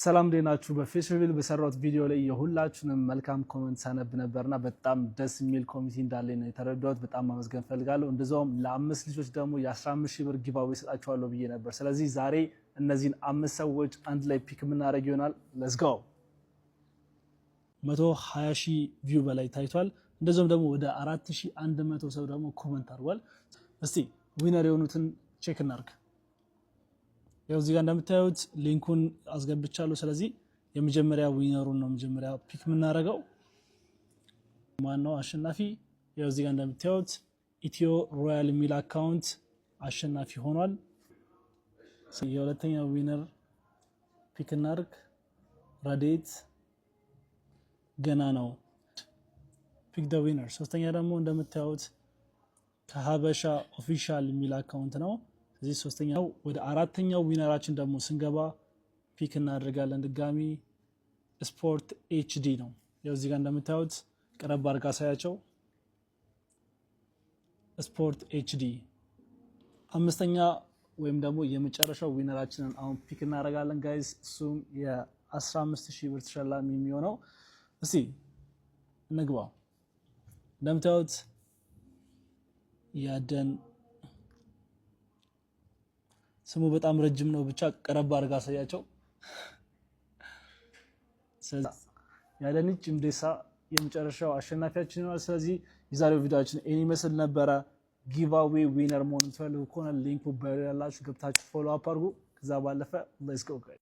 ሰላም ደናችሁ በፌስቡክ በሰራሁት ቪዲዮ ላይ የሁላችሁንም መልካም ኮሜንት ሳነብ ነበርና በጣም ደስ የሚል ኮሚቴ እንዳለኝ ነው የተረዳሁት። በጣም ማመስገን ፈልጋለሁ። እንደዛውም ለአምስት ልጆች ደግሞ የ15000 ብር ጊቫዌ ሰጣቸዋለሁ ብዬ ነበር። ስለዚህ ዛሬ እነዚህን አምስት ሰዎች አንድ ላይ ፒክ የምናደርግ ይሆናል። ሌትስ ጎ 120,000 ቪው በላይ ታይቷል። እንደዛውም ደግሞ ወደ 4100 ሰው ደግሞ ኮሜንት አድርጓል። እስቲ ዊነር የሆኑትን ቼክ እናድርግ። ያው እዚህ ጋር እንደምታዩት ሊንኩን አስገብቻለሁ። ስለዚህ የመጀመሪያ ዊነሩን ነው መጀመሪያ ፒክ የምናደርገው። ማነው አሸናፊ? ያው እዚህ ጋር እንደምታዩት ኢትዮ ሮያል ሚል አካውንት አሸናፊ ሆኗል። የሁለተኛው ዊነር ፒክ እናድርግ። ረዴት ገና ነው ፒክ ደ ዊነር። ሶስተኛ ደግሞ እንደምታዩት ከሀበሻ ኦፊሻል ሚል አካውንት ነው። እዚህ ሶስተኛው ወደ አራተኛው ዊነራችን ደግሞ ስንገባ ፒክ እናደርጋለን። ድጋሚ ስፖርት ኤችዲ ነው። ያው እዚህ ጋር እንደምታዩት ቀረብ አድርጋ ሳያቸው ስፖርት ኤችዲ። አምስተኛ ወይም ደግሞ የመጨረሻው ዊነራችንን አሁን ፒክ እናደርጋለን ጋይስ። እሱም የ15000 ብር ተሸላሚ የሚሆነው እስቲ እንግባ። እንደምታዩት ያደን ስሙ በጣም ረጅም ነው። ብቻ ቀረብ አድርጋ አሳያቸው። ስለዚህ ያደንች ምዴሳ የመጨረሻው አሸናፊያችን ነው። ስለዚህ የዛሬው ቪዲዮአችን እኔ መስል ነበረ። ጊቫዌ ዊነር መሆን ትፈልጉ ከሆነ ሊንኩ በላችሁ ገብታችሁ ፎሎ አፕ አድርጉ። ከዛ ባለፈ ሌትስ ጎ